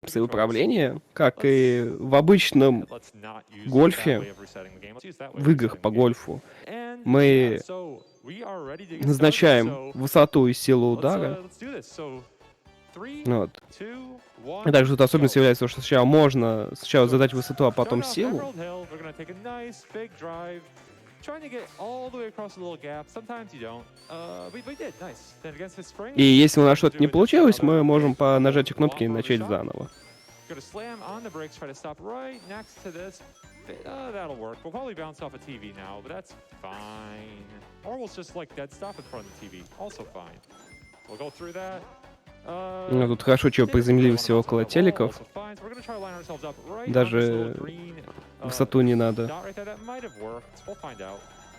опции управления, как и в обычном гольфе, в играх по гольфу. Мы назначаем высоту и силу удара. Вот. И также тут особенность является то, что сначала можно задать высоту, а потом силу. И если у нас что-то не получилось, мы можем по нажатию кнопки начать заново. Gonna slam on the brakes, try to stop right next to this. That'll work. We'll probably bounce off a TV now, but that's fine. Or we'll just like dead stop in front of the TV. Also fine. We'll go through that. Ну, тут хорошо, что приземлился около телеков. Даже высоту не надо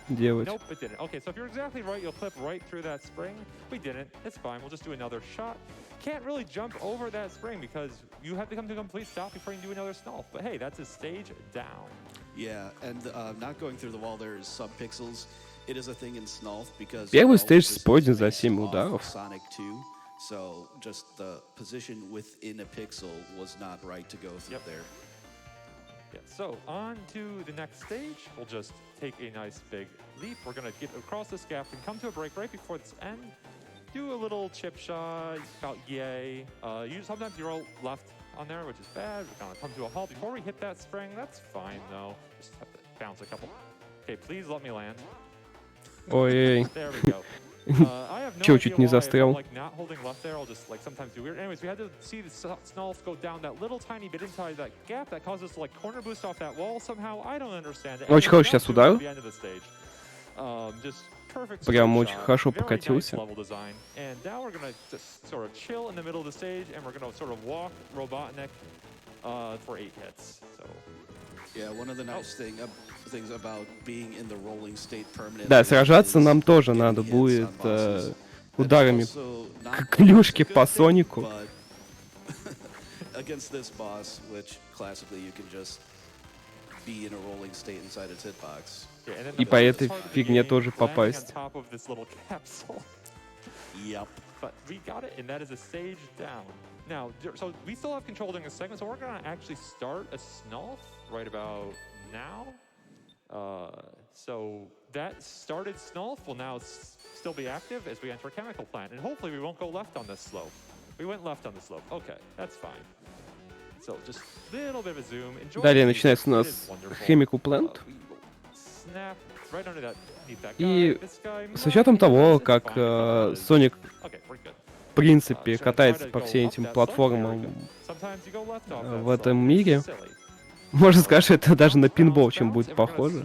делать. Nope, it didn't. Okay, so if you're exactly right, you'll clip right through that spring. We didn't. It's fine. We'll just do another shot. Can't really jump over that spring because you have to come to a complete stop before you can do another SNOLF. But hey, that's a stage down. Yeah, and not going through the wall there is sub-pixels. It is a thing in SNOLF because Первый стейдж спойден за 7 ударов. Sonic 2, so just the position within a pixel was not right to go through there. Yeah, so on to the next stage. We'll just take a nice big leap. We're gonna get across this gap and come to a break right before this end. Do a little chip shot, about yay. Sometimes you roll left on there, which is bad. We're gonna come to a halt before we hit that spring. That's fine though. Just have to bounce a couple. Okay, please let me land. Ой, There we go. I have no Чё, idea чуть не why, if I'm, застрял. like not holding left there, I'll just like sometimes do weird. Anyways, we had to see the SNOLF go down that little tiny bit inside that gap that caused us to like corner boost off that wall somehow. I don't understand it. Очень хороший сейчас удар. Just perfect. Прям straight очень shot, хорошо very nice покатился. level design. And now we're gonna just sort of chill in the middle of the stage, and we're gonna sort of walk Robotnik for 8 hits. So. Yeah, one of the nice things about being in the rolling state permanently. Да, сражаться нам тоже надо будет ударами клюшки по Сонику. Against this boss, which classically you can just be in a rolling state inside its hitbox. И по этой фигне тоже попасть. Yep. But we got it, and that is a stage down. Now, so we still have control during a segment, so we're gonna actually start a SNOLF right about now. So that started SNOLF will now still be active as we enter a chemical plant, and hopefully we won't go left on this slope. We went left on the slope. Okay, that's fine. So just a little bit of a zoom. Далее начинается у нас Chemical Plant. Snap right under that. И с учетом того, как Соник в принципе катается по всем этим платформам в этом мире, можно сказать, что это даже на пинбол чем будет похоже.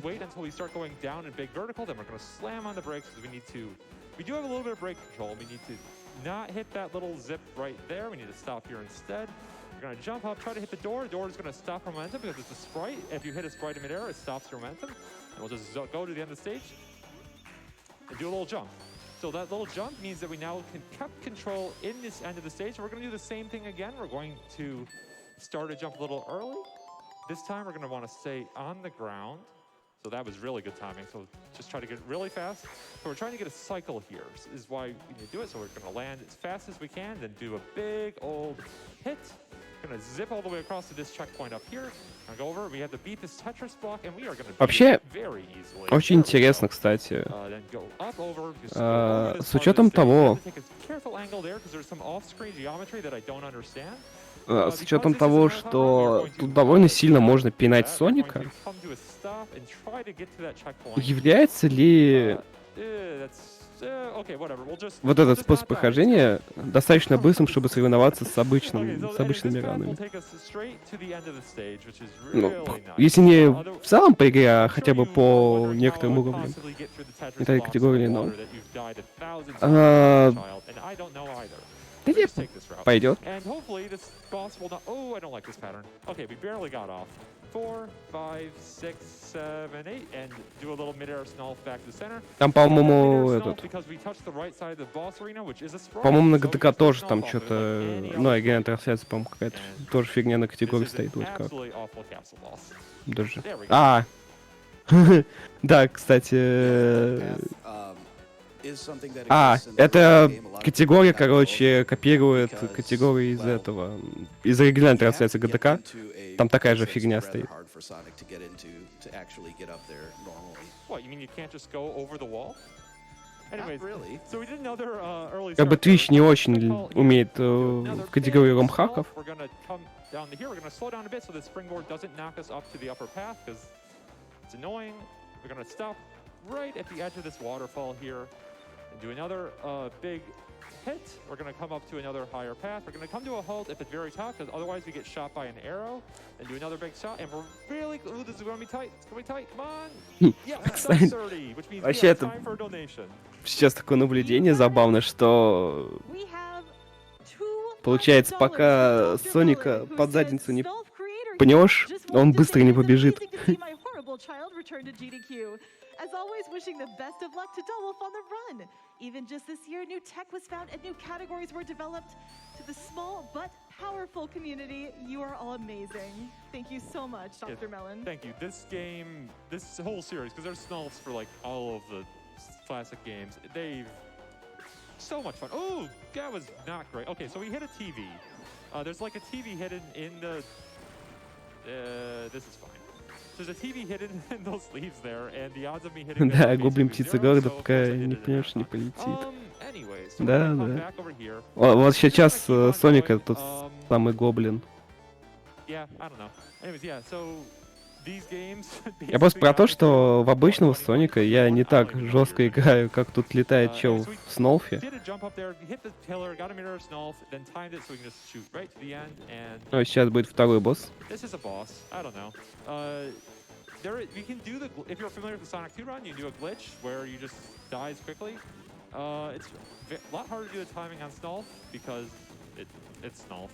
We're gonna jump up, try to hit the door. The door is gonna stop momentum because it's a sprite. If you hit a sprite in midair, it stops your momentum. And we'll just go to the end of the stage and do a little jump. So that little jump means that we now can keep control in this end of the stage. We're gonna do the same thing again. We're going to start a jump a little early. This time we're gonna wanna stay on the ground. So that was really good timing. So just try to get really fast. So we're trying to get a cycle here. This is why we need to do it. So we're gonna land as fast as we can, then do a big old hit. Gonna zip all the way across to this checkpoint up here. Gonna go over. We have to beat this Tetris block, and we are gonna Вообще, very easily. очень интересно, кстати, с учетом того, что тут довольно сильно можно пинать Соника, является ли вот этот способ прохождения достаточно быстрым, чтобы соревноваться с обычными ранами? Ну, если не в целом по игре, а хотя бы по некоторым уровням этой категории, но... Да не, пойдет. Там, по-моему, По-моему, на ГТК тоже там что-то... Ну, оригинальная трансляция, по-моему, какая-то тоже фигня на категории стоит. Вот как. Даже... Да, кстати... is something that А, exists in the это game. A lot of категория, people have both короче, копирует because, категорию из well, этого, из оригинальной you have трансляции to get ГДК. into a Там такая place же that's фигня rather стоит. hard for Sonic to get into to actually get up there normally. What, you mean you can't just go over the wall? Anyways, Not really. so we did another early Как бы start there. Twitch не Quick очень call here. умеет Do another в категории big ромхаков. stall. We're gonna come down to here. We're gonna slow down a bit so the springboard doesn't knock us up to the upper path because it's annoying. We're gonna stop right at the edge of this waterfall here and do another big hit. We're gonna come up to another higher path. We're gonna come to a halt at the very top because otherwise we get shot by an arrow. And do another big shot. And we're really, ooh, this is gonna be tight. It's gonna be tight. Come on. Yeah, Кстати, 30, which means вообще we have это time for a donation. сейчас такое наблюдение забавное, что получается, пока Соника под задницу не пнешь, он быстро не побежит. As always, wishing the best of luck to Dolph on the run. Even just this year, new tech was found and new categories were developed. To the small but powerful community, you are all amazing. Thank you so much, Dr. Mellon. Thank you. This game, this whole series, because there's SNOLFs for like all of the classic games, they've so much fun. Oh, that was not great. Okay, so we hit a TV. There's like a TV hidden in the... this is fine. There's a TV hidden in those leaves there, and the odds of me hitting this Да, are гоблин basically птица zero, города, so of пока course I не hit it in пнешь, that не one. полетит. Anyways, so we're Да, gonna come да. back over here. Вот Just gonna сейчас keep on Соник going. это тот самый гоблин. Yeah, I don't know. Anyways, yeah, so these games Я просто про то, basically что в got me обычного through Соника я не 2021. I так don't even know жестко years ago. играю, как тут летает чел Anyways, we в Снолфе. did a jump up there, hit the pillar, got a mirror SNOLF, then timed it so we can just shoot right to the end. And Ну, сейчас будет второй босс. this is a boss. I don't know. You can do if you're familiar with the Sonic 2 run, you can do a glitch where you just die as quickly. It's a lot harder to do the timing on SNOLF because it's SNOLF.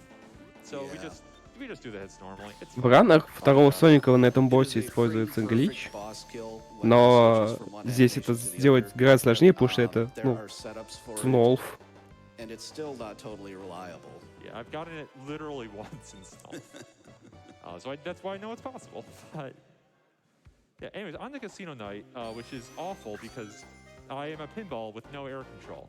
So we Yeah. just do the hits normally. It's В fine. ранах второго Соника на этом It is боссе a используется frame глич, perfect boss kill when it но switches from one здесь это animation to the сделать other. гораздо сложнее, потому что это, There ну, are setups for it, Снолф. and it's still not totally reliable. Yeah, I've gotten it literally once in SNOLF. So that's why I know it's possible. But yeah, anyways, on the casino night, which is awful because I am a pinball with no air control.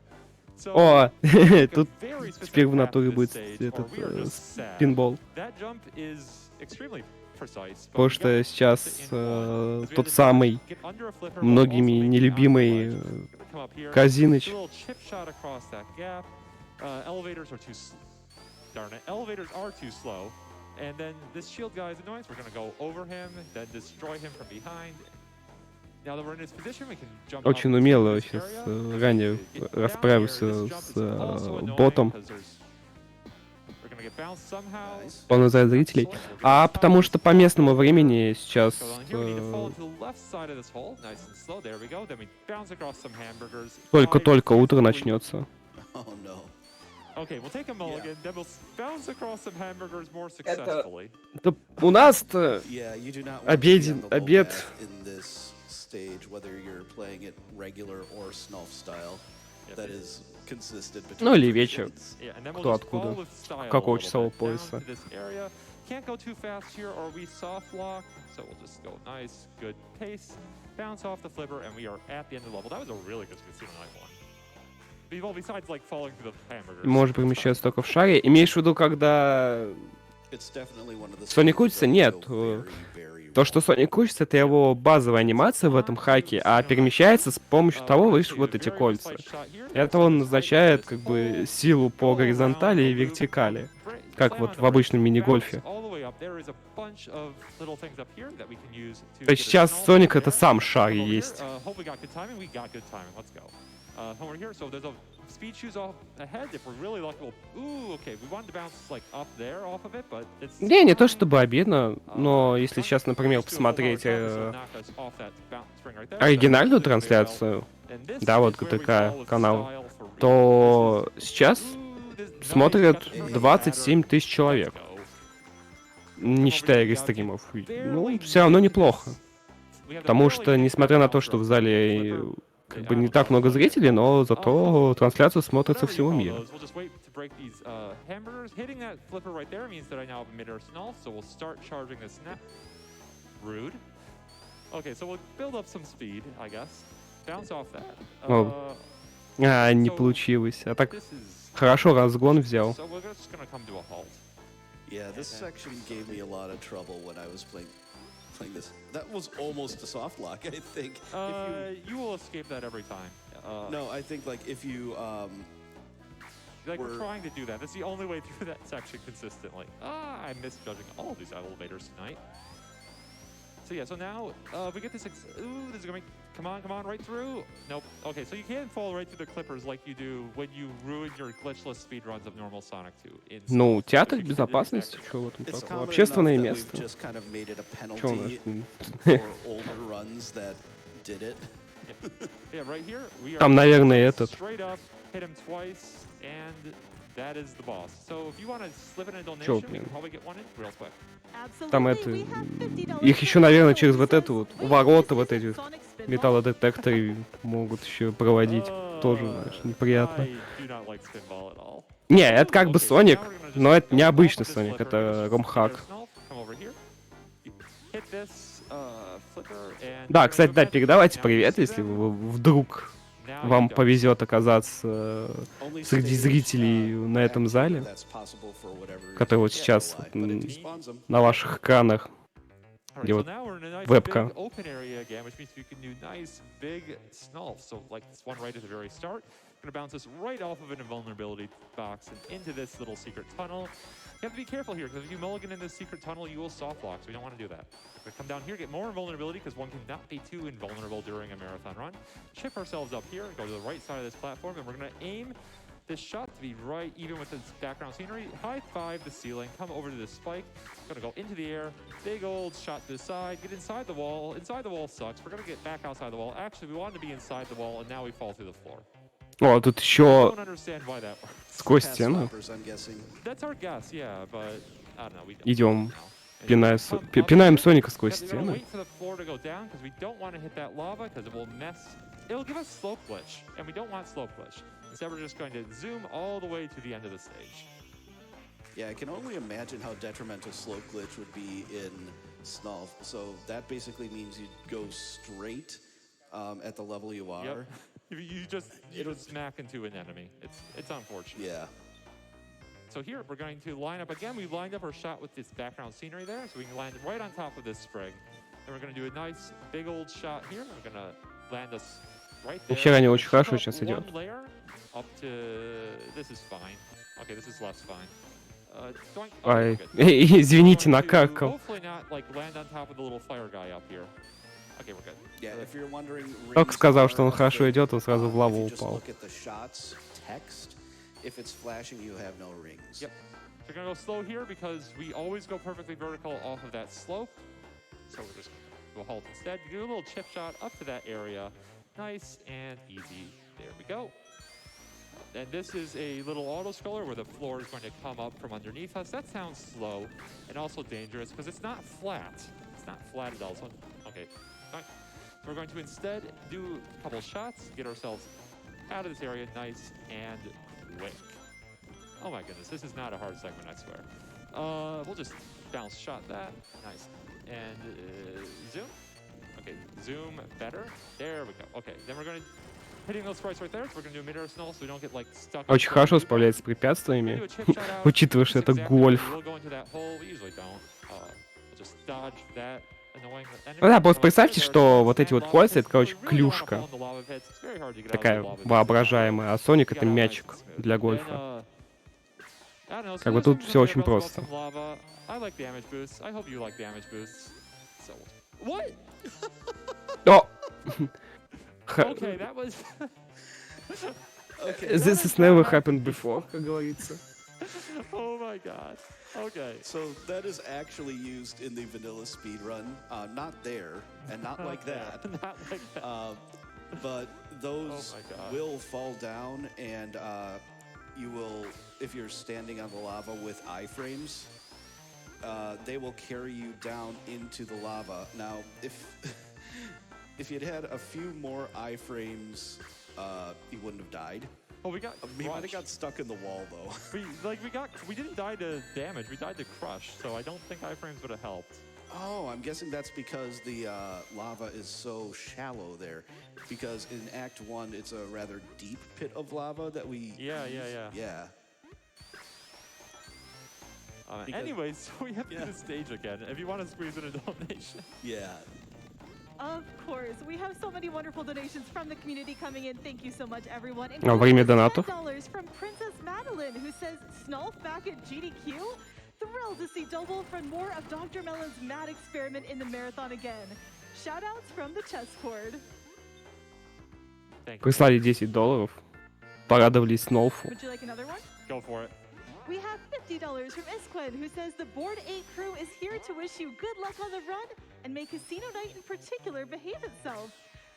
So О, like a тут very теперь specific в path натуре to this будет stage, этот or we are just sad. пинбол. That jump is extremely precise. but Потому we что gotta сейчас keep it in one, 'cause we тот had to самый get under a flipper while многими also making it нелюбимый onto the ledge. Gonna come up here, Казиныч. do a little chip shot across that gap. Elevators are darn it, elevators are too slow. And then this shield guy is annoying, so we're gonna go over him, then destroy him from behind. Now that we're in this position, we can jump Очень up умело to this сейчас area. ранее Get down here. расправился This jump с is also annoying ботом. 'cause we're gonna get bounced somehow. Nice. Полный зрителей. А потому что по местному времени сейчас So on here we need to fall into the left side of this hole, nice and slow. There we go. Then we bounce across some hamburgers. только-только утро начнется. Oh no. Okay, we'll take a mulligan, then we'll bounce across some hamburgers more successfully. Да у нас-то Yeah, you do not want Обеден- to be on the low обед. path in this stage, whether you're playing it regular or SNOLF style. Yes, That it is consistent between Ну или the вечер. versions. Yeah, and then Кто we'll just откуда? fall with style Какого a little часового bit down пояса? to this area. Can't go too fast here or we soft lock, so we'll just go nice, good pace, bounce off the flipper, and we are at the end of the level. That was a really good casino night one. Well, besides like falling through the hamburgers. Может перемещаться только в шаре. Имеешь в виду, когда It's definitely one of the Соник stages учится? that Нет. go very, very То, что Соник учится, это его базовая анимация в этом хаке, а перемещается с помощью того, видишь, вот эти кольца. Это он назначает как бы силу по горизонтали и вертикали, как вот в обычном мини-гольфе. То есть сейчас Соник это сам шар и есть. Не то чтобы обидно, но если сейчас, например, посмотреть оригинальную трансляцию, да, вот ГТК канал, то сейчас смотрят 27 тысяч человек, не считая рестримов. Ну, все равно неплохо. Потому что, несмотря на то, что в зале как бы не так много зрителей, но зато трансляцию смотрят со всего мира. Okay, so we'll build up some speed, I guess. Bounce off that. Well, А, не получилось. А так This is хорошо разгон взял. so we're just gonna come to a halt. Yeah, this section gave me a lot of trouble when I was playing this. That was almost a soft lock, I think. You will escape that every time. No, I think like if you Like we're we're- trying to do that. That's the only way through that section consistently. I'm misjudging all of these elevators tonight. So yeah, so now we get this. Ooh, this is gonna be. Come on, right through. Nope. Okay, so you can't fall right through the clippers like you do when you ruin your glitchless speedruns of normal Sonic 2. In Ну, Sonic. театр If you did it безопасности, exactly- что в этом it's такого? common Общественное enough that место. we've just kind of made it a Чё у нас? penalty for older runs that did it. Yeah, right here we are. Там, наверное, этот. Straight up, hit him twice, and that is the boss. So if you want to slip in a donation, Чё, we can блин? probably get one in real quick. Там Absolutely, это... we have $50 Их еще, наверное, через вот Says, эту вот "Wait, ворота this вот isn't эти Sonic Spinball?" металлодетекторы могут еще проводить. Тоже, знаешь, неприятно. I do not like Spinball at all. Не, это как бы Okay, so Соник, now we're gonna just но это go не off обычный of this Соник, flipper, это just ромхак. SNOLF, come over here. You hit this, flipper, and Да, you're кстати, gonna да, go передавайте now you привет, see если them. вдруг Now вам you don't. повезет оказаться Only среди stage, зрителей на этом back зале, here that's possible for whatever который вот reason. сейчас Yeah, no lie, but it despawns them. на ваших экранах. Alright, где so вот now we're in a nice вебка. big open area again, which means we can do nice big SNOLF. So like this one right at the very start, gonna bounce this right off of an invulnerability box and into this little secret tunnel. You have to be careful here, because if you mulligan in this secret tunnel, you will soft lock, so we don't want to do that. We're gonna come down here, get more invulnerability, because one cannot be too invulnerable during a marathon run. Chip ourselves up here, go to the right side of this platform, and we're gonna aim this shot to be right even with this background scenery. High five the ceiling, come over to this spike, gonna go into the air, big old shot to the side, get inside the wall. Inside the wall sucks, we're gonna get back outside the wall. Actually, we wanted to be inside the wall, and now we fall through the floor. О, тут I еще don't understand why that works. сквозь Path стену. swappers, I'm guessing. That's our guess, yeah, but I don't know. We don't Идем, know. And come up пинаем here. Соника сквозь We're gonna стены. wait for the floor to go down because we don't want to hit that lava because it will mess. It'll give us slope glitch, and we don't want slope glitch. Instead, we're just going to zoom all the way to the end of the stage. Yeah, I can only imagine how detrimental slope glitch would be in SNOLF. So that basically means you go straight at the level you are. Yep. You just smack into an enemy. It's unfortunate. Yeah. So here we're going to line up again. We lined up our shot with this background scenery there, so we can land right on top of this sprig. And we're going to do a nice big old shot here. We're going to land us right there. Вообще, они очень Chip хорошо up сейчас one идет. layer up to this is fine. Okay, this is less fine. Doink. Okay, Ай, we're good. извините, We're going to накаркал. hopefully not like land on top of the little fire guy up here. Okay, we're good. Yeah, if you're wondering, Только rings сказал, are что он a хорошо thing. идет, он сразу в лаву If you just упал. look at the shots text, if it's flashing, you have no rings. Yep. So we're gonna go slow here because we always go perfectly vertical off of that slope. So we're just gonna halt instead. Do a little chip shot up to that area. Nice and easy. There we go. And this is a little auto scroller where the floor is going to come up from underneath us. That sounds slow and also dangerous because it's not flat. It's not flat at all. So, okay. Fine. So we're going to instead do a couple shots, get ourselves out of this area nice and quick. Oh my goodness, this is not a hard segment, I swear. We'll just bounce shot that. Nice. And zoom. Okay, zoom better. There we go. Okay, then we're going to hitting those sprites right there. So we're going to do a mid-air snell so we don't get like stuck. Очень хорошо справляется с препятствиями, учитывая, что это гольф. Ну да, просто представьте, что вот эти вот кольца, это, короче, клюшка. Такая воображаемая, а Соник это мячик для гольфа. Как бы тут все очень просто. О! Okay, that was. Okay. This has never happened before, как говорится. Oh my god. Okay. So that is actually used in the vanilla speedrun. Not there, and not like that. Not like that. But those Oh my God. will fall down, and you will, if you're standing on the lava with iframes, they will carry you down into the lava. Now, if if you'd had a few more iframes, you wouldn't have died. Oh, we got. He might have crushed. got stuck in the wall though. We didn't die to damage. We died to crush. So I don't think iframes would have helped. Oh, I'm guessing that's because the lava is so shallow there. Because in Act 1, it's a rather deep pit of lava that we Yeah. Yeah. Anyways, so we have to do the stage again. If you want to squeeze in a donation. Yeah. Of course, we have so many wonderful donations from the community coming in. Thank you so much, everyone. Во время донатов. $10 from Princess Madeline, who says, "SNOLF back at GDQ? Thrilled to see Double for more of Dr. Melon's mad experiment in the marathon again. Shoutouts from the chessboard." Thank you. Прислали $10. Порадовались Снолфу. Would you like another one? Go for it. We have $50 from Isquin, who says the Board 8 crew is here to wish you good luck on the run and may Casino Night in particular behave itself.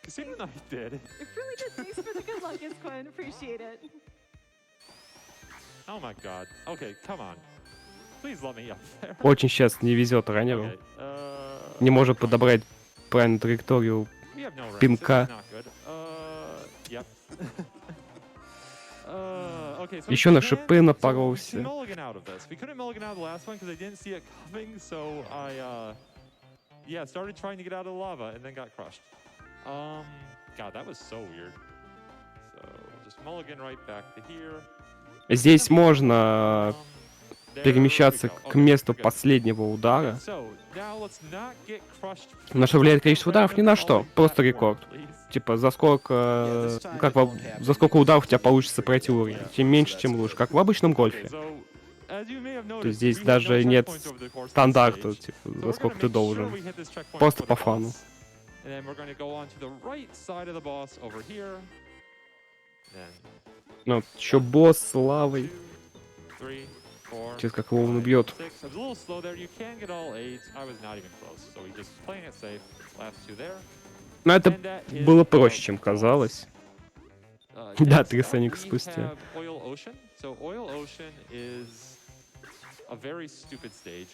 Casino Night did. It really did. Thanks for the good luck, Isquin. Appreciate it. Oh my god. Okay, come on. Please let me up there. Очень сейчас не везет ранеру. Okay, Не может подобрать правильную траекторию. we have no ranks. Пинка. This is not good. Yep. Okay, so Еще we на can't- шипы so напоролся. we can mulligan out of this. We couldn't mulligan out of the last one because I didn't see it coming, so I started trying to get out of the lava and then got crushed. God, that was so weird. So we'll just mulligan right back to here. Здесь можно There we перемещаться go. к Okay, месту we're good. последнего удара. So, now let's not get crushed. На что влияет количество ударов? Ни на что. Falling Просто platform, рекорд. please. Типа, за сколько... за сколько ударов у тебя получится пройти уровень. Чем меньше, тем лучше. Как в обычном Okay, гольфе. so, as you may have То noticed, есть здесь we have даже no нет checkpoints over the course of the стандарта, stage. типа, So за we're сколько gonna ты make sure должен. we hit this checkpoint Просто for the по фану. boss. And then we're going to go on to the right side of the boss over here. Then Ну, еще босс с лавой. 2, 3, 4, Сейчас как его он убьет. 6. I was a little slow there. You can get all 8. I was not even close. So we just playing it safe. Last 2 there. Но это And that is было the проще, чем boss. казалось. Next Да, 3 up, Соника we спустя. have Oil Ocean. So Oil Ocean is a very stupid stage.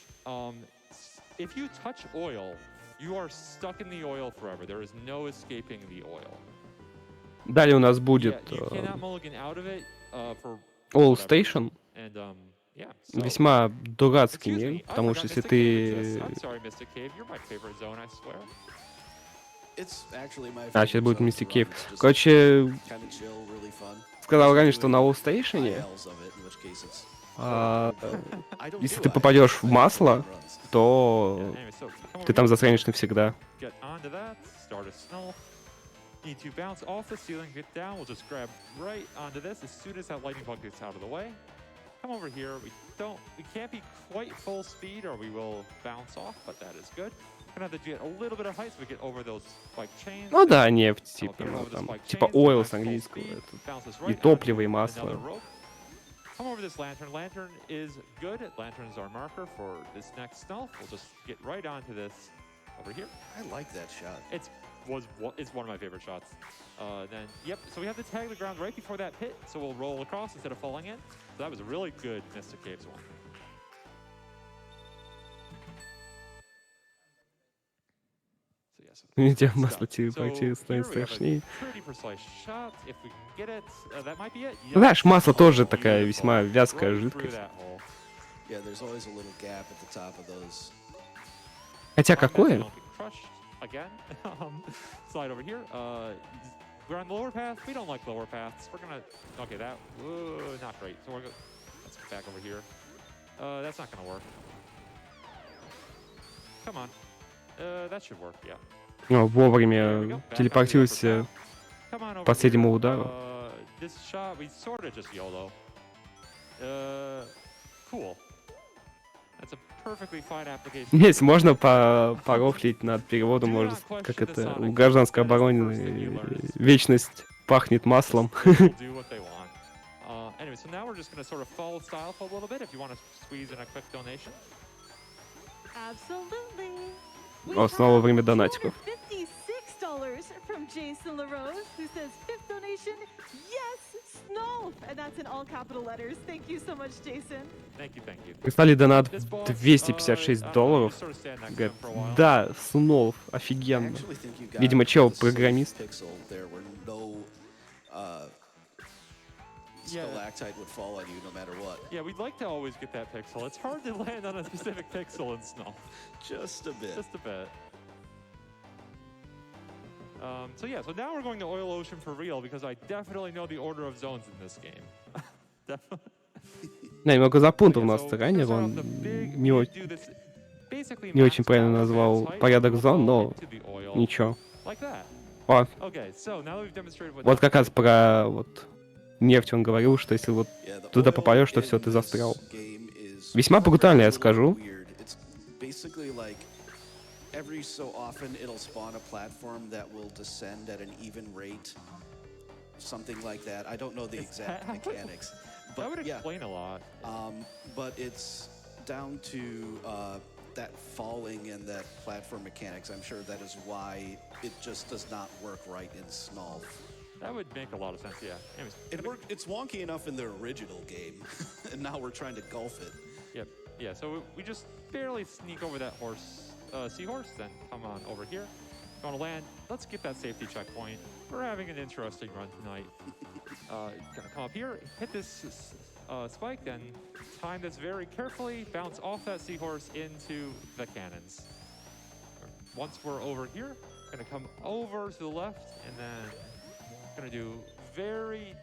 If you touch oil, you are stuck in the oil forever. There is no escaping the oil. Далее у нас Yeah, будет you cannot mulligan out of it for All whatever Station. reason. And yeah. So, Весьма дурацкий excuse мир, me, I потому forgot что если Mystic Cave exists. ты... I'm sorry, Mystic Cave. You're my favorite zone, I swear. It's actually my А, сейчас будет zone Mystic to run. Cave. It's just Короче, kinda chill, really fun. сказал ранее, Especially что на All with Station, ILs of it, in which case it's- I don't если do ты ILs, попадешь в I do масло, speedruns. Yeah, то anyway, so come ты over там here. застрянешь навсегда. Get onto that. Start a SNOLF. Need to bounce off the ceiling, get down. We'll just grab right onto this as soon as that lightning bug gets out of the way. Come over here. We can't be quite full speed or we will bounce off, but that is good. Gonna have to get a little bit of height so we get over those spike chains. Ну да, нефть, So типа, get ну, over the там, spike типа chains, oil nice с full английского. speed, это bounce us И right топливо, и onto масло. another rope. Come over this lantern. Lantern is good. Lantern is our marker for this next SNOLF. We'll just get right onto this over here. I like that shot. It's one of my favorite shots. Then, yep, so we have to tag the ground right before that pit, so we'll roll across instead of falling in. So that was a really good Mystic Caves one. So yes, Видите, good масло stuff. So пройти here станет we have a страшнее. pretty precise shot. If we can get it, that might be it. Ну, знаешь, масло Yes. тоже Oh, такая beautiful. весьма вязкая Right through жидкость. that hole. Yeah, there's always a little gap at the top of those. Хотя Long какое? don't get crushed again. Slide over here. We're on the lower path. We don't like lower paths. We're gonna. Okay, that. Not great. So let's get back over here. That's not gonna work. Come on. That should work. Yeah. Ну, There we go. вовремя Back onto the upper телепортировался path. Come on over последнему here. удару. This shot we sort of just YOLO. Cool. That's a perfectly fine application. Здесь можно порофлить над переводом, может, как это, в гражданской обороне вечность пахнет маслом. People do what they want. Anyway, so now we're just going to sort of follow style for a little bit if you want to squeeze in a quick donation. Absolutely. We О, снова have время донатиков. $56 from Jason LaRose, who says, "Fifth donation, yes, SNOLF!" And that's in all capital letters. Thank you so much, Jason. Thank you, thank you. Прислали донат This boss, $256. you sort of stand next to Говорит, him for a while. да, SNOLF, I офигенно. actually think you got Видимо, чел the safe программист. pixel. There were no Yeah. stalactite would fall on you no matter what. Yeah, we'd like to always get that pixel. It's hard to land on a specific pixel in SNOLF. Just a bit. Just a bit. So yeah, so now we're going to Oil Ocean for real because I definitely know the order of zones in this game. Definitely. Не, немного запутал Okay, нас so ранее, we're gonna он start off the big- не, we о- do this basically не очень maxed правильно out назвал height, порядок we'll зон, go но into the oil ничего. like that. О, Okay, so now that we've demonstrated what вот that как раз does, про вот нефть он говорил, что если вот Yeah, the туда oil попадешь, то in все, ты this застрял. game is Весьма брутально, я a little скажу. weird. It's basically like every so often it'll spawn a platform that will descend at an even rate. Something like that. I don't know the exact mechanics. that would But yeah, explain a lot. but it's down to that falling and that platform mechanics. I'm sure that is why it just does not work right in SNOLF. That would make a lot of sense, yeah. Anyways, It worked. It's wonky enough in the original game, and now we're trying to golf it. yep, yeah, so we just barely sneak over that seahorse, then come on over here. Going to land, let's get that safety checkpoint. We're having an interesting run tonight. Gonna come up here, hit this spike, then time this very carefully, bounce off that seahorse into the cannons. Once we're over here, gonna come over to the left, and then gonna do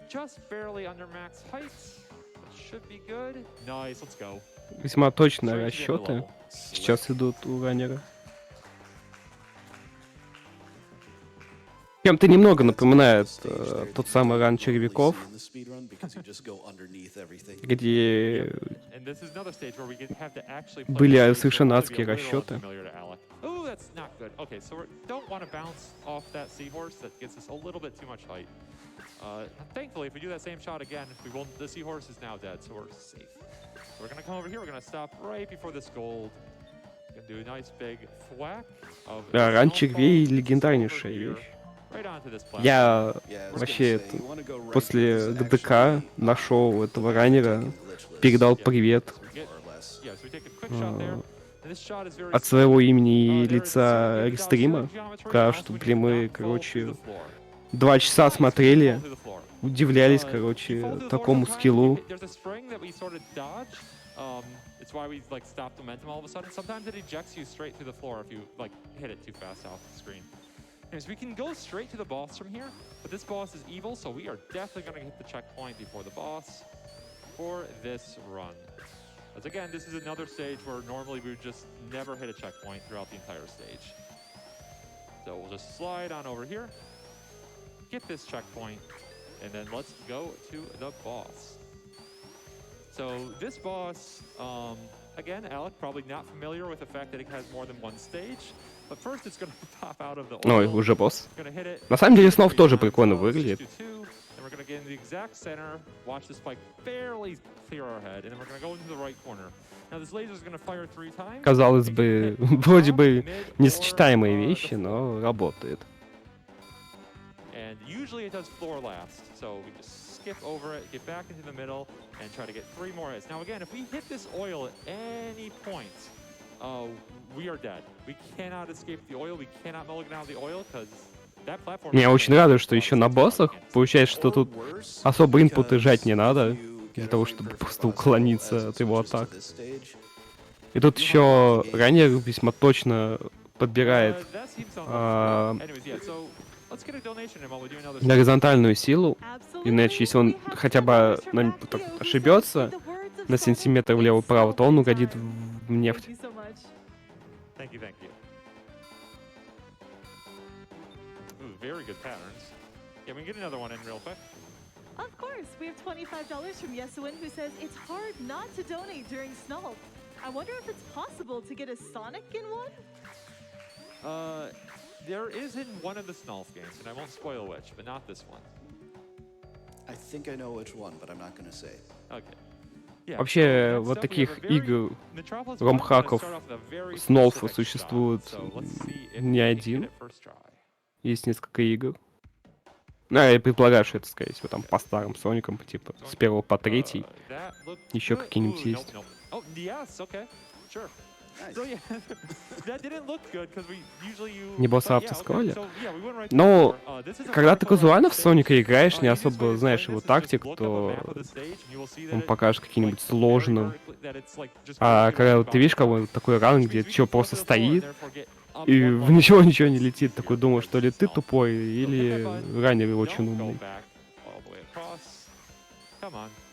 just barely under max heights. That should be good. Nice, let's go. Весьма точные Straight to the end of the расчеты level. сейчас идут у раннера. Чем-то немного напоминает тот самый ран червяков, где And this is another stage where we have to actually play были the stage soвершенно that will be адские a little расчеты. unfamiliar to Alec. Oh, that's not good. Okay, so we don't want to bounce off that seahorse. That gets us a little bit too much height. Thankfully, if we do that same shot again, we won't. The seahorse is now dead, so we're safe. So we're gonna come over here. We're gonna stop right before this gold. Gonna do a nice big thwack of. Да, ран червей snowfall легендарнейшая over here, вещь. right onto this platform. Я вообще после ГДК нашел этого раннера, передал привет Yeah, so we take a quick shot there. And this shot is very от своего имени и there is лица some рестрима. geometry, Сказал, and что, also we блин, do мы, not fall короче, through the floor. 2 часа смотрели, Fall through the floor. удивлялись, You короче, fall through the floor такому sometimes, скиллу. there's a spring that we sort of dodge. It's why we like stop momentum all of a sudden. Sometimes it ejects you straight through the floor if you like hit it too fast off the screen. Anyways, we can go straight to the boss from here, but this boss is evil, so we are definitely going to hit the checkpoint before the boss for this run. As again, this is another stage where normally we would just never hit a checkpoint throughout the entire stage. So we'll just slide on over here, get this checkpoint, and then let's go to the boss. So this boss, again, Alec, probably not familiar with the fact that it has more than one stage. But first it's going to pop out of the Ой, oil. уже босс. Gonna hit it На самом деле, three SNOLF тоже times. прикольно So let's выглядит. just do two, and we're gonna get in the exact center, watch the spike barely clear our head, and then we're gonna go into the right corner. Now this laser is gonna fire 3 times. Казалось We can бы, hit вроде top, бы mid, несочетаемые or, вещи, the floor. но работает. And usually it does floor last, so we just skip over it, get back into the middle, and try to get 3 more hits. Now again, if we hit this oil at any point, we are dead. We cannot escape the oil, we cannot mulligan out of the oil, because that platform... Меня очень радует, что еще на боссах получается, что тут особо инпуты жать не надо, для того, чтобы просто уклониться от его атак. И тут еще раннер весьма точно подбирает горизонтальную силу, иначе если он хотя бы так ошибется на сантиметр влево-вправо, то он угодит в нефть. Thank you, thank you. Ooh, very good patterns. Yeah, we can get another one in real quick. Of course, we have $25 from Yesuin who says it's hard not to donate during SNOLF. I wonder if it's possible to get a Sonic in one? There is in one of the SNOLF games, and I won't spoil which, but not this one. I think I know which one, but I'm not going to say. Okay. Yeah, Вообще, so вот next up we таких have a very- игр, Metropolis one, ром-хаков, we're gonna start off with a very СНОЛФа specific существует shot, so let's see if не we can один. get it first try. Есть несколько игр. Ну, я предполагаю, что это, скорее всего, там по старым Соникам, типа с 1 по 3. That looked Еще good. какие-нибудь Ooh, есть. nope, nope. Oh, yes, okay, sure. So yeah, that didn't look good because we usually you. Не босса but yeah, автоскролле. okay, so yeah, we went right Но there. This is a когда ты part of казуально the в stage. Соника играешь, не Easiest way особо to знаешь explain его this is just тактик, look up a то map of the stage, and you will see that он it, покажет like, каким-нибудь very сложным. that it's, like, just А vertically когда lined вот ты across видишь the floor, какой-то такой ран, which где means we чё can flip просто to the floor and стоит, therefore get up и one в level ничего and ничего не it's летит, easier такой думаешь, because то ли it's ты SNOLF. тупой, So hit that или button. ранее очень Don't go умный. back all the way across.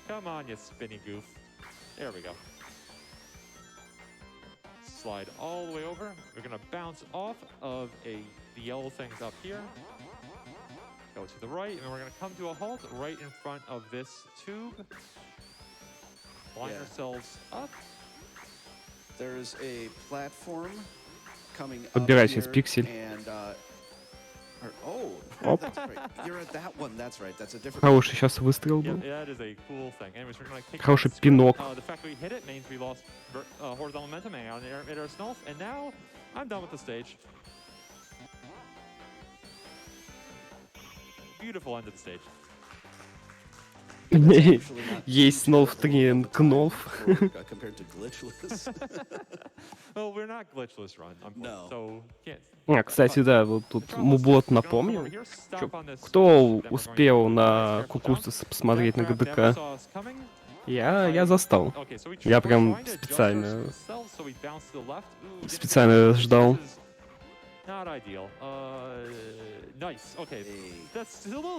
Come on, you spinny goof. There we go. Slide all the way over. We're gonna bounce off of the yellow things up here. Go to the right, and we're gonna come to a halt right in front of this tube. Line Yeah. ourselves up. There is a platform coming up Подбирайся из here, пиксель. and oh, Оп. that's right. You're at that one. That's right. That's a different. Хороший сейчас выстрел Yeah, был. that is a cool thing. Anyways, we're gonna take Хороший that script. пинок. The fact that we hit it means we lost horizontal momentum hanging out in our SNOLF, and now I'm done with the stage. Beautiful end of the stage. Есть снов 3 кнов. Compared to glitchless. Well, we're not glitchless run, No. so can't. А, кстати, да, вот тут Мублот напомнил. Кто успел на Кукустас посмотреть на ГДК? Я застал. Я прям специально ждал.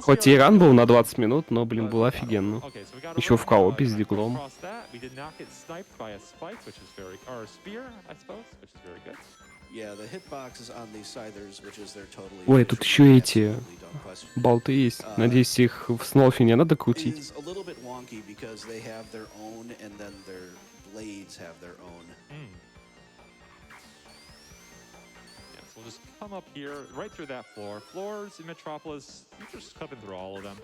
Хоть и ран был на 20 минут, но, блин, было офигенно. Еще в коопе с диглом. Ой, тут еще эти болты есть. Надеюсь, их в снолфе не надо крутить. We'll just come up here, right through that floor. Floors in Metropolis, you're just clipping through all of them.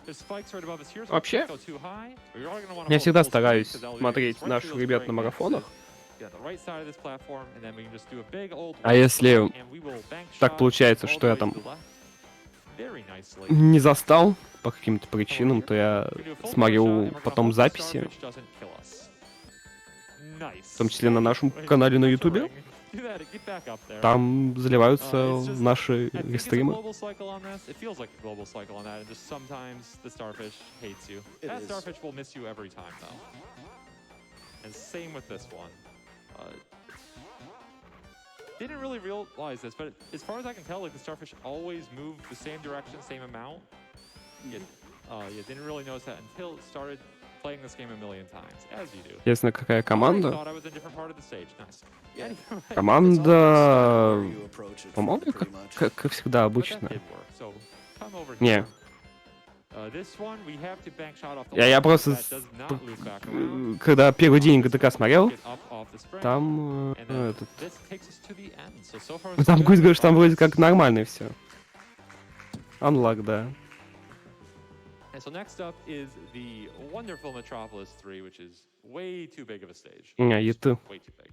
There's spikes right above us here, so Вообще, don't go too high. You're all gonna wanna я hold всегда full speed, стараюсь 'cause that'll lead смотреть us right наших through those ребят на breakdowns. марафонах. Get the right side of this platform, and then we can just do a big old А если and we will bank так shot получается, all что the я way там to the left. Very nicely. не застал по каким-то причинам, то я We do a full смотрю shot, and we're gonna потом hope the записи, starfish doesn't kill us. Nice. в том числе на нашем Wait, канале на that's a Ютубе. ring. Do that, get back up there. Там заливаются It's just- наши I think it's a рестримы. global cycle on this. It feels like a global cycle on that, and just sometimes the starfish hates you. It That is. starfish will miss you every time, though. And same with this one. Didn't really realize this, but as far as I can tell, like the starfish always move the same direction, same amount. Yeah, didn't really notice that until it started playing this game a million times, as you do. Интересно, какая I команда? thought I was in a different part of the stage. Nice. Yeah. Anyway, Команда, You approach it по-моему, from, pretty much. как всегда, but that обычно. did work. So come over Не. here. This one we have to bank shot off the Я wall, просто, that does not loop back around. когда первый день ГДК смотрел, Get up off the spring, там and then этот, this takes us to the end. So far, ну, там Гусь говорит, что там вроде как нормально все. Unlock, да. And so next up is the wonderful Metropolis 3, which is way too big of a stage. Это. Way too big.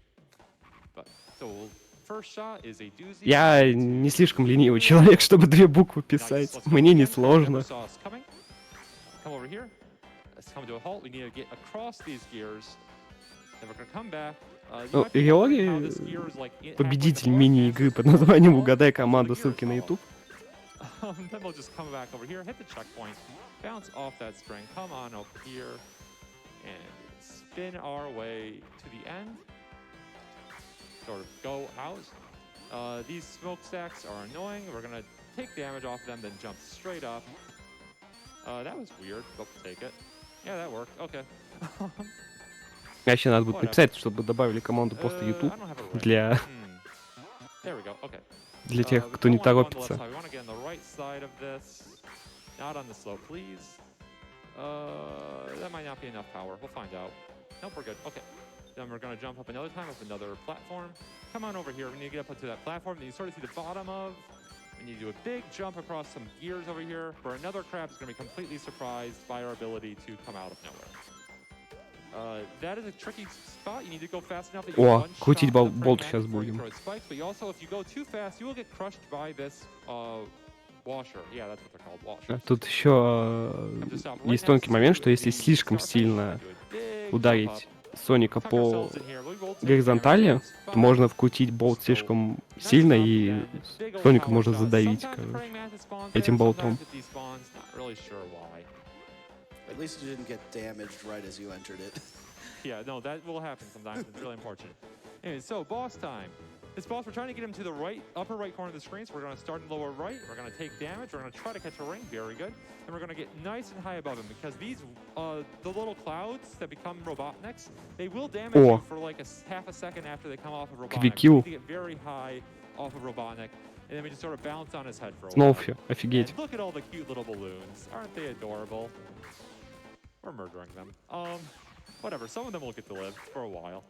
But so first shot is a doozy. Я не слишком ленивый человек, чтобы 2 буквы писать. Nice. Let's go Мне again. не Never сложно. saw us coming. Come over here. Let's come to a halt. We need to get across these gears. Then we're gonna come back. You Ну, might be wondering how Риори this gear is, like, halfway победитель to the мини-игры left под hand, so названием it's «Угадай over команду», here, ссылки на follow. YouTube. Then we'll just come back over here, hit the checkpoint, bounce off that string, come on up here, and spin our way to the end. Sort of go out. These smokestacks are annoying. We're gonna take damage off them, then jump straight up. That was weird, but we'll take it. Yeah, that worked. Okay. Вообще надо будет написать, чтобы добавили команду просто YouTube I don't have a ring. для, There we go. Okay. для тех, We кто не don't wanna go on the left торопится. side. We want to get on the right side of this. Not on the slope, please. That might not be enough power. We'll find out. Nope, we're good. Okay. Then we're going to jump up another time up another platform. Come on over here. We need to get up to that platform that you sort of see the bottom of. We need to do a big jump across some gears over here, where another crab is going to be completely surprised by our ability to come out of nowhere. That is a tricky spot. You need to go fast enough that you О, one-shot крутить the болт fragment сейчас before you будем. throw its spikes, but you also, if you go too fast, you will get crushed by this washer. Yeah, that's what they're called, washers. Тут еще есть тонкий момент, что если слишком сильно ударить Соника Tuck по ourselves in here. We will take горизонтали, damage, то but можно вкрутить болт слишком сильно, и Соника можно задавить, короче, этим болтом. At least you didn't get damaged right as you entered it. Yeah, no, that will happen sometimes. It's really unfortunate. Anyway, so boss time. This boss, we're trying to get him to the right, upper right corner of the screen. So we're going to start in lower right. We're going to take damage. We're going to try to catch a ring. Very good. And we're going to get nice and high above him because these, the little clouds that become Robotniks, they will damage you for like half a second after they come off of Robotnik. So you need to get very high off of Robotnik. And then we just sort of bounce on his head for a while. SNOLF, офигеть. And look at all the cute little balloons. Aren't they adorable? We're murdering them. Whatever. Some of them will get to live for a while.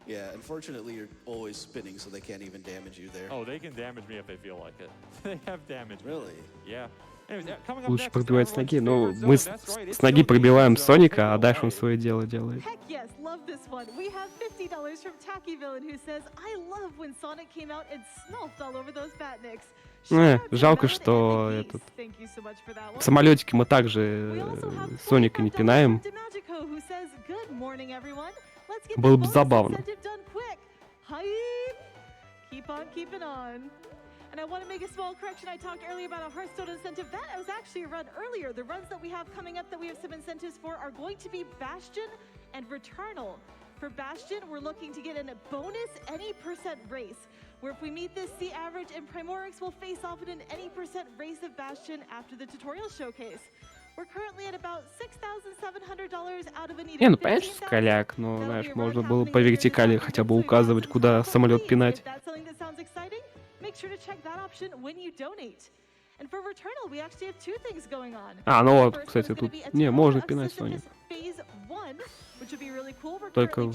Yeah, unfortunately, you're always spinning, so they can't even damage you there. Oh, they can damage me if they feel like it. They have damage. Really? Yeah. Anyways, coming up Лучше next, пробивать с everyone's ноги. Ну, favorite мы zone. That's right, it's с ноги zone пробиваем zone. Соника, Take а it дальше он away. свое дело делает. Heck yes, love this one. We have $50 from Tacky Villain who says, I love when Sonic came out and snolfed all over those Batniks. Жалко, что этот в самолетике мы также Соника не пинаем. Было бы забавно. Keep on keeping on. And I want to make a small correction. I talked earlier about a Hearthstone incentive. That was actually a run earlier. The runs that we have coming up that we have some incentives for are going to be Bastion and Returnal. For Bastion, we're looking to get in a bonus any percent race, where if we meet this C average and Primorix will face off in an any percent race of Bastion after the tutorial showcase. We're currently at about $6,700 out of a need. Не, ну понятно, что скаляк, но, знаешь, можно было по вертикали хотя бы указывать, куда самолет пинать. Make sure to check that option when you donate. And for Returnal, we actually have two things going on. А, ну вот, кстати, тут... Не, можно пинать Соник. Только...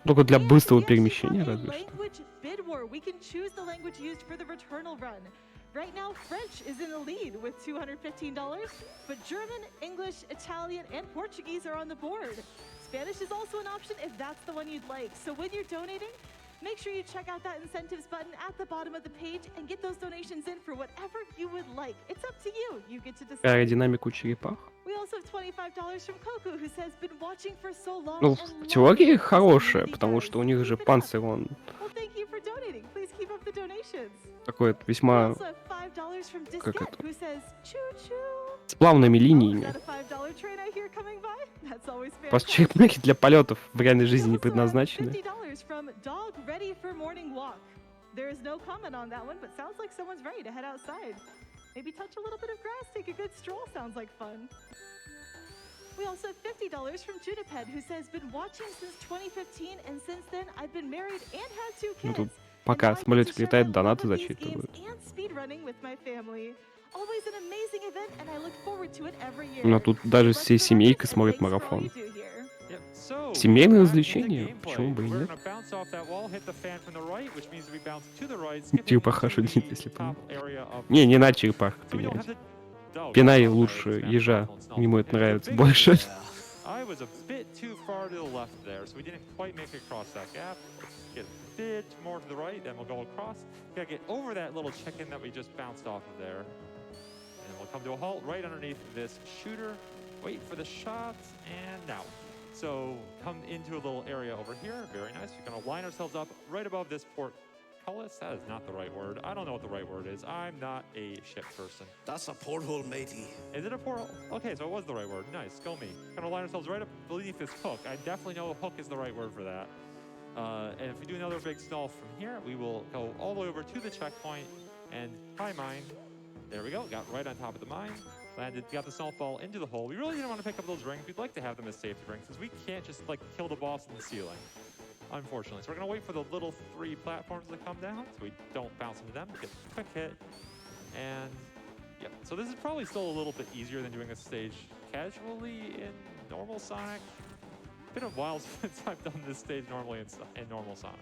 Только для быстрого перемещения, разве что. Right now, French is in the lead with $215, but German, English, Italian, and Portuguese are on the board. Spanish is also an option if that's the one you'd like. So when you're donating, make sure you check out that incentives button at the bottom of the page and get those donations in for whatever you would like. It's up to you. You get to decide. Аэродинамику черепах. We also have $25 from Coco, who says been watching for so long. Ну, в теории хорошая, потому что у них же панцирь, он... Такой весьма... Как это? С плавными линиями. Просто черепахи для полетов в реальной жизни не предназначены. We also have $50 from Juniped, who says, been watching since 2015, and since then I've been married and had two kids. Ну, тут пока самолетик летает, донаты зачитывают. Но тут даже всей семейкой смотрит марафон. Семейное развлечение, почему бы и нет? Черепаха шутит, если помню. Не надо черепах пинать. Пинай лучше ежа, ему это нравится больше. I was a bit too far to the left there, so we didn't quite make it across that gap. Get a bit more to the right, then we'll go across. Gotta get over that little chicken that we just bounced off of there. And we'll come to a halt right underneath this shooter. Wait for the shots, and now. So come into a little area over here. Very nice. We're gonna line ourselves up right above this portcullis. That is not the right word. I don't know what the right word is. I'm not a ship person. That's a porthole, matey. Is it a porthole? Okay, so it was the right word. Nice, go me. Gonna line ourselves right up beneath this hook. I definitely know hook is the right word for that. And if we do another big stall from here, we will go all the way over to the checkpoint and high mine. There we go, got right on top of the mine. Landed, got the salt ball into the hole. We really didn't want to pick up those rings. We'd like to have them as safety rings because we can't just like kill the boss in the ceiling, unfortunately. So we're gonna wait for the little 3 platforms to come down so we don't bounce into them. Get a quick hit. And yeah, so this is probably still a little bit easier than doing this stage casually in normal Sonic. Been a while since I've done this stage normally in normal Sonic.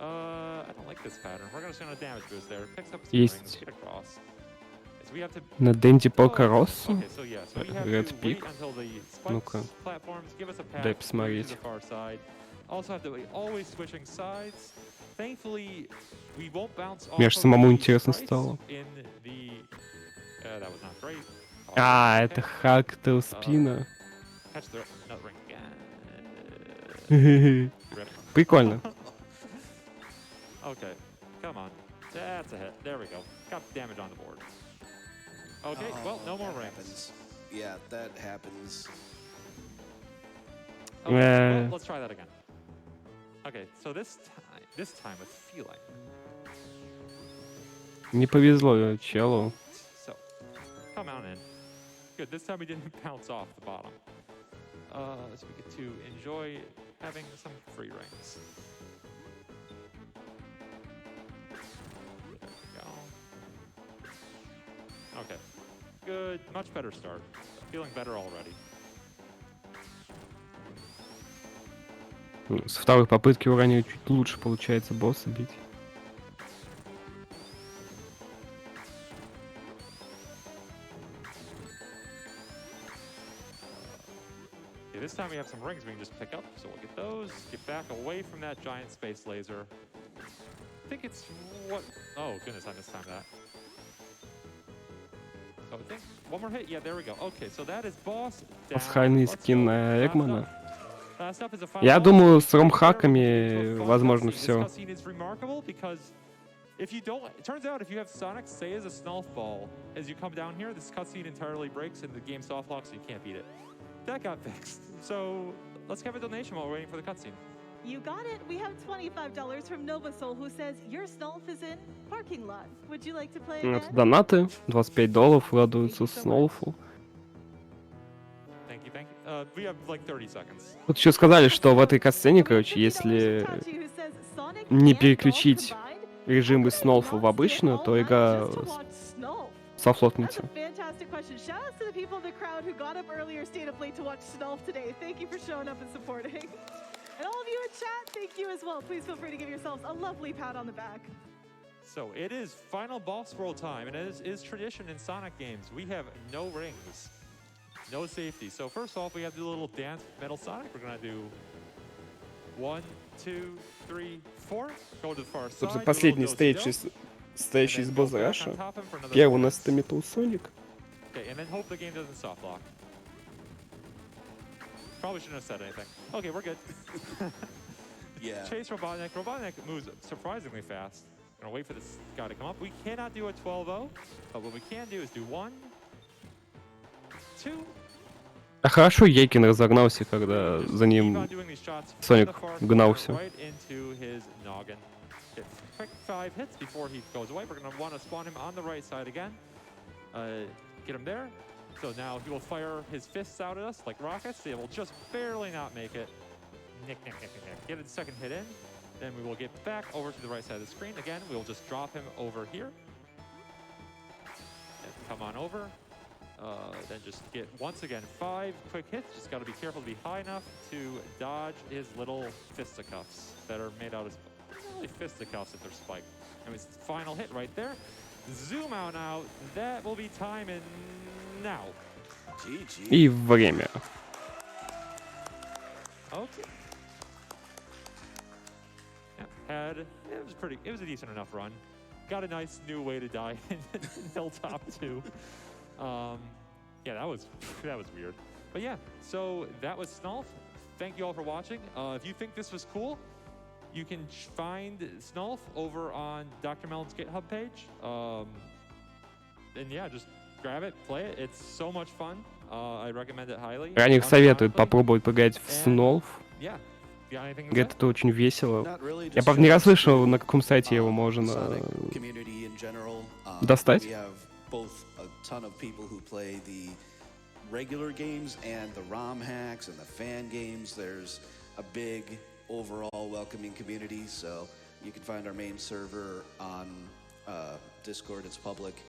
I don't like this pattern. We're just gonna damage boost there. Picks up some rings, get across. So we have to... На Денди Пока Россу? Okay, so yeah, so we have Red to Peak. wait until the spikes platforms give us a path Дай to посмотреть. the far side. Also have to be always switching sides. Thankfully, we won't bounce off Мне аж of самому the интересно sprites стало. in the... that was not great. А, это хак Тейлспина. catch the nut ring again. Rip. Прикольно. Okay, come on. That's a hit. There we go. Got damage on the board. Okay, well, no more that rings. happens. Yeah, that happens. Okay, Eh. well, let's try that again. Okay, so this time with feeling. Не повезло челу. So, come on in. Good, this time we didn't bounce off the bottom. So we get to enjoy having some free rings. There we go. Okay, good, much better start. Feeling better already. С второй попытки у Рани чуть лучше получается босса бить. Okay, this time we have some rings we can just pick up, so we'll get those. Get back away from that giant space laser. I think it's what... Oh, goodness, I mistimed that. So I think one more hit. Yeah, there we go. Okay, so that is boss down. Пасхальный Let's скин go. Эгмана. Last up is a final Я boss. думаю, с Here, ромхаками we get into a fun возможно cutscene. This все. cutscene is remarkable because if you don't... It turns out if you have Sonic, say, as a SNOLF ball, as you come down here, this cutscene entirely breaks and the game soft locks, so you can't beat it. That got fixed. So let's have a donation while we're waiting for the cutscene. You got it. We have $25 from Nova Soul who says your SNOLF is in parking lot. Would you like to play again? Это донаты. $25 радуются Снолфу. Thank you, thank you. We have like 30 seconds. Тут еще сказали, что в этой касцене, короче, если не переключить режим из Снолфа в обычную, то игра софлокнется. Fantastic question. Shout out to the people in the crowd who got up earlier, stayed up late to watch SNOLF today. Thank you for showing up and supporting. And all of you in chat, thank you as well. Please feel free to give yourselves a lovely pat on the back. So it is final boss world time, and as is tradition in Sonic games, we have no rings, no safety. So first off, we have to do a little dance with Metal Sonic. We're gonna do 1, 2, 3, 4. Go to the far side. Собственно, do a последний little стейдж, do-si-do, стоящий and из then босса go back on Раша. top of him for another Первый у 4 нас это minutes. Metal Sonic. Okay, and then hope the game doesn't soft lock. Probably shouldn't have said anything. Okay, we're good. Yeah. Chase Robotnik. Robotnik moves surprisingly fast. Gonna wait for this guy to come up. We cannot do a 12-0, but what we can do is do 1, 2. А хорошо Ейкин разогнался, когда за Keep ним on doing these shots Sonic from the far гнался. corner, right into his noggin. Get quick 5 hits before he goes away. We're gonna want to spawn him on the right side again. Get him there. So now he will fire his fists out at us like rockets. They will just barely not make it. Nick, nick, nick, nick, nick. Get a second hit in. Then we will get back over to the right side of the screen. Again, we will just drop him over here. And come on over. Then just get, once again, 5 quick hits. Just got to be careful to be high enough to dodge his little fisticuffs that are made out of, really fisticuffs if they're spiked. And his final hit right there. Zoom out now. That will be time in now. GG. И время. Okay. Yeah, it was a decent enough run. Got a nice new way to die in Hilltop 2. Yeah, that was weird. But yeah, so that was SNOLF. Thank you all for watching. If you think this was cool, you can find SNOLF over on Dr. Melon's GitHub page. And yeah, just grab it, play it. It's so much fun. I recommend it highly. Раник советует Unironically. попробовать поиграть в Снолф. Yeah. You got anything to Говорит, say? это очень весело. Not really, Я, just правда, не shout раз out слышал, to, на каком сайте его можно Sonic community in general. достать. We have both a ton of people who play the regular games and the ROM hacks and the fan games. There's a big overall welcoming community, so you can find our main server on Discord. It's public.